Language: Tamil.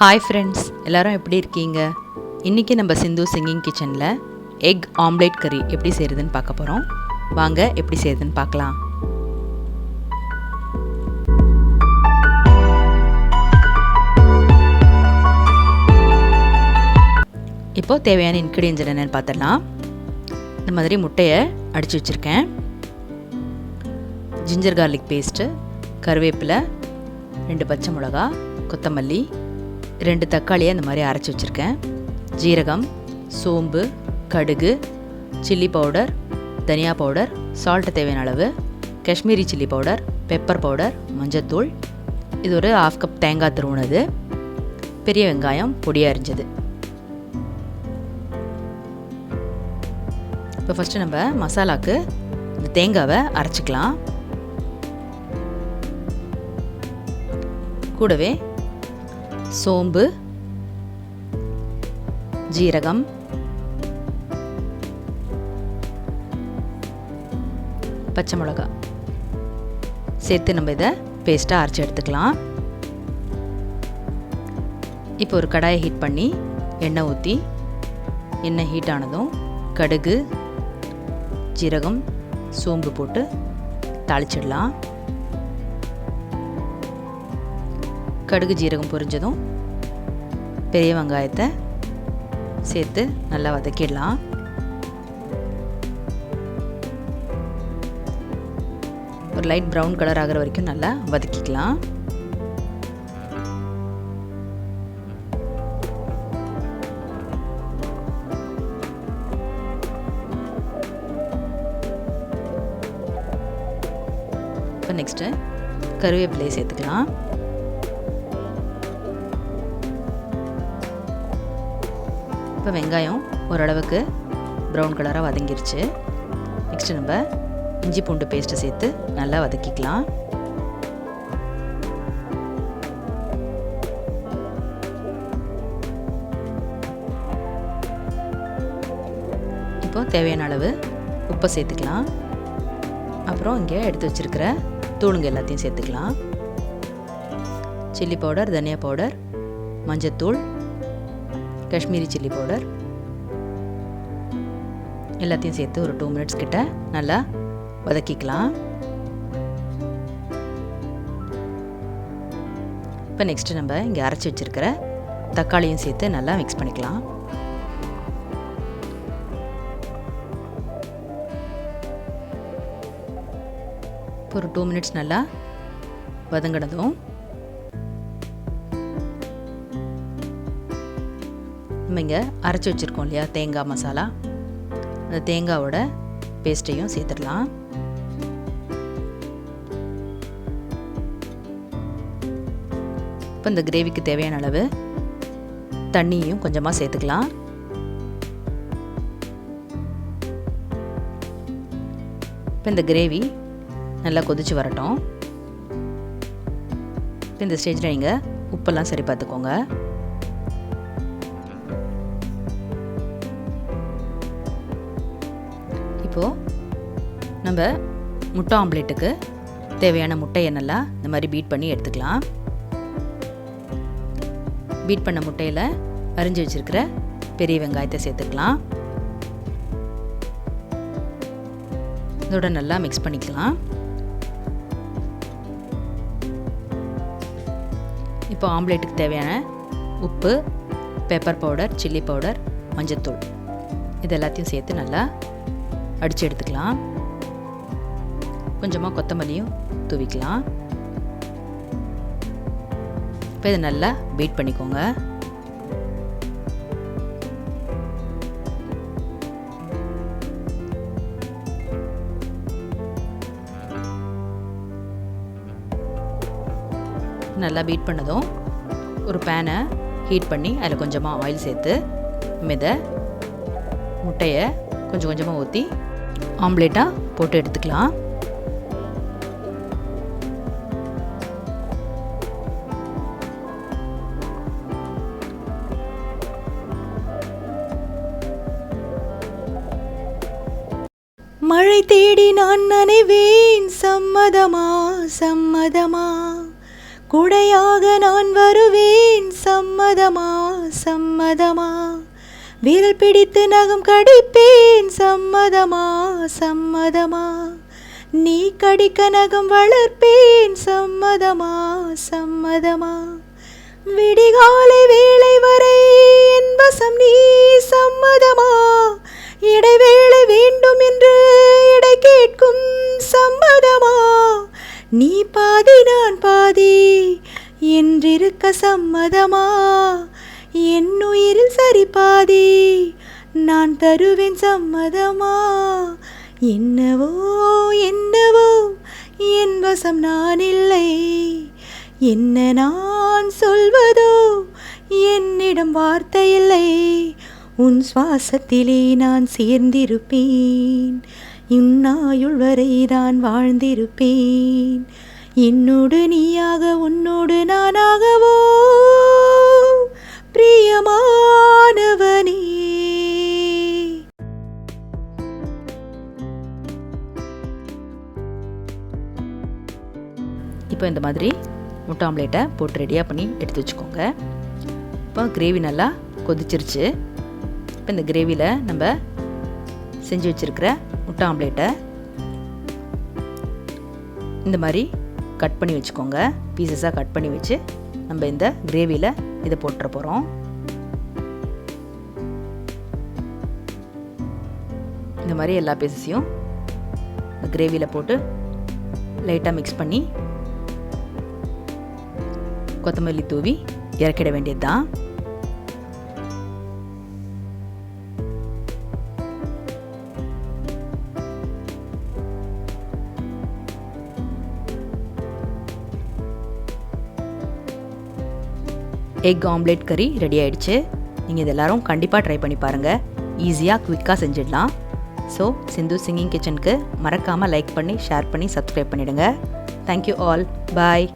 ஹாய் ஃப்ரெண்ட்ஸ், எல்லோரும் எப்படி இருக்கீங்க? இன்றைக்கி நம்ம சிந்து சிங்கிங் கிச்சனில் எக் ஆம்லேட் கறி எப்படி செய்கிறதுன்னு பார்க்க போகிறோம். வாங்க எப்படி செய்கிறதுன்னு பார்க்கலாம். இப்போது தேவையான இன்க்ரீடியன்ஸ் என்னென்னு பார்த்துடலாம். இந்த மாதிரி முட்டையை அடித்து வச்சுருக்கேன், ஜிஞ்சர் கார்லிக் பேஸ்ட்டு, கருவேப்பிலை, 2 பச்சை மிளகா, கொத்தமல்லி, 2 தக்காளியை இந்த மாதிரி அரைச்சி வச்சுருக்கேன், ஜீரகம், சோம்பு, கடுகு, சில்லி பவுடர், தனியா பவுடர், சால்ட்டு தேவையான அளவு, Kashmiri chilli powder, pepper powder, மஞ்சத்தூள், இது ஒரு 1/2 கப் தேங்காய் துருவுனது, பெரிய வெங்காயம் பொடியாக அரிஞ்சது. இப்போ ஃபஸ்ட்டு நம்ம மசாலாவுக்கு இந்த தேங்காவை அரைச்சிக்கலாம். கூடவே சோம்பு, ஜீரகம், பச்சை மிளகாய் சேர்த்து நம்ம இதை பேஸ்ட்டாக அரைச்சி எடுத்துக்கலாம். இப்போ ஒரு கடாயை ஹீட் பண்ணி எண்ணெய் ஊற்றி, எண்ணெய் ஹீட் ஆனதும் கடுகு, ஜீரகம், சோம்பு போட்டு தாளிச்சிடலாம். கடுகு ஜீரகம் பொரிஞ்சதும் பெரிய வெங்காயத்தை சேர்த்து நல்லா வதக்கிடலாம். ஒரு லைட் ப்ரௌன் கலர் ஆகிற வரைக்கும் நல்லா வதக்கிக்கலாம். இப்போ நெக்ஸ்ட்டு கருவேப்பிலையை சேர்த்துக்கலாம். இப்போ வெங்காயம் ஓரளவுக்கு ப்ரௌன் கலராக வதங்கிருச்சு. நெக்ஸ்ட்டு நம்ம இஞ்சி பூண்டு பேஸ்ட்டை சேர்த்து நல்லா வதக்கிக்கலாம். இப்போ தேவையான அளவு உப்பை சேர்த்துக்கலாம். அப்புறம் இங்கே எடுத்து வச்சுருக்கிற தூளுங்க எல்லாத்தையும் சேர்த்துக்கலாம். சில்லி பவுடர், தனியா பவுடர், மஞ்சத்தூள், காஷ்மீரி சில்லி பவுடர் எல்லாத்தையும் சேர்த்து ஒரு 2 மினிட்ஸ் கிட்ட நல்லா வதக்கிக்கலாம். இப்போ நெக்ஸ்ட்டு நம்ம இங்கே அரைச்சி வச்சுருக்கிற தக்காளியும் சேர்த்து நல்லா மிக்ஸ் பண்ணிக்கலாம். இப்போ ஒரு 2 மினிட்ஸ் நல்லா வதங்கினதும் நம்ம இங்கே அரைச்சி வச்சுருக்கோம் இல்லையா தேங்காய் மசாலா, அந்த தேங்காவோட பேஸ்ட்டையும் சேர்த்துடலாம். இப்போ இந்த கிரேவிக்கு தேவையான அளவு தண்ணியும் கொஞ்சமாக சேர்த்துக்கலாம். இப்போ இந்த கிரேவி நல்லா கொதிச்சு வரட்டும். இப்போ இந்த ஸ்டேஜில் நீங்கள் உப்பெல்லாம் சரி பார்த்துக்கோங்க. இப்போது நம்ம முட்டை ஆம்லேட்டுக்கு தேவையான முட்டையை நல்லா இந்த மாதிரி பீட் பண்ணி எடுத்துக்கலாம். பீட் பண்ண முட்டையில் அரிஞ்சு வச்சுருக்கிற பெரிய வெங்காயத்தை சேர்த்துக்கலாம். இதோட நல்லா மிக்ஸ் பண்ணிக்கலாம். இப்போ ஆம்லேட்டுக்கு தேவையான உப்பு, பெப்பர் பவுடர், சில்லி பவுடர், மஞ்சத்தூள் இது எல்லாத்தையும் சேர்த்து நல்லா அடித்து எடுத்துக்கலாம். கொஞ்சமாக கொத்தமல்லியும் தூவிக்கலாம். இப்போ இதை நல்லா பீட் பண்ணிக்கோங்க. நல்லா பீட் பண்ணதும் ஒரு பேனை ஹீட் பண்ணி அதில் கொஞ்சமாக ஆயில் சேர்த்து இதை முட்டையை கொஞ்சம் கொஞ்சமாக ஊற்றி ஆம்லேட்டாக போட்டு எடுத்துக்கலாம். மழை தேடி நான் நனைவேன், சம்மதமா சம்மதமா, குடையாக நான் வருவேன், சம்மதமா சம்மதமா சம்மதமா, விரல் பிடித்து நகம் கடிப்பேன் சம்மதமா சம்மதமா, நீ கடிக்க நகம் வளர்ப்பேன் சம்மதமா சம்மதமா, விடிகாலை வேளை வரை என் வசம் நீ சம்மதமா, இடைவேளை வேண்டும் என்று இடை கேட்கும் சம்மதமா, நீ பாதி நான் பாதி என்றிருக்க சம்மதமா, என் உயிரில் சரி பாதி நான் தருவேன் சம்மதமா, என்னவோ என்னவோ என் வசம் நான் இல்லை, என்ன நான் சொல்வதோ என்னிடம் வார்த்தை இல்லை, உன் சுவாசத்திலே நான் சேர்ந்திருப்பேன், இந்நாயுள் வரை நான் வாழ்ந்திருப்பேன், என்னோடு நீயாக உன்னோடு நானாகவோ பிரியமானவனே. இப்போ இந்த மாதிரி முட்டை ஆம்லேட்டை போட்டு ரெடியாக பண்ணி எடுத்து வச்சுக்கோங்க. இப்போ கிரேவி நல்லா கொதிச்சிருச்சு. இப்போ இந்த கிரேவியில் நம்ம செஞ்சு வச்சுருக்கிற முட்டை ஆம்லேட்டை இந்த மாதிரி கட் பண்ணி வச்சுக்கோங்க. பீசஸாக கட் பண்ணி வச்சு நம்ம இந்த கிரேவியில் இதை போட்டுற போகிறோம். இந்த மாதிரி எல்லா பீசஸையும் கிரேவியில் போட்டு லைட்டாக மிக்ஸ் பண்ணி கொத்தமல்லி தூவி இறக்கிட வேண்டியது தான். எக் ஆம்லேட் கறி ரெடி ஆயிடுச்சு. நீங்கள் இது எல்லாரும் கண்டிப்பாக ட்ரை பண்ணி பாருங்கள். ஈஸியாக குவிக்காக செஞ்சிடலாம். ஸோ சிந்து சிங்கிங் கிச்சனுக்கு மறக்காமல் லைக் பண்ணி ஷேர் பண்ணி சப்ஸ்கிரைப் பண்ணிவிடுங்க. Thank you all. பாய்.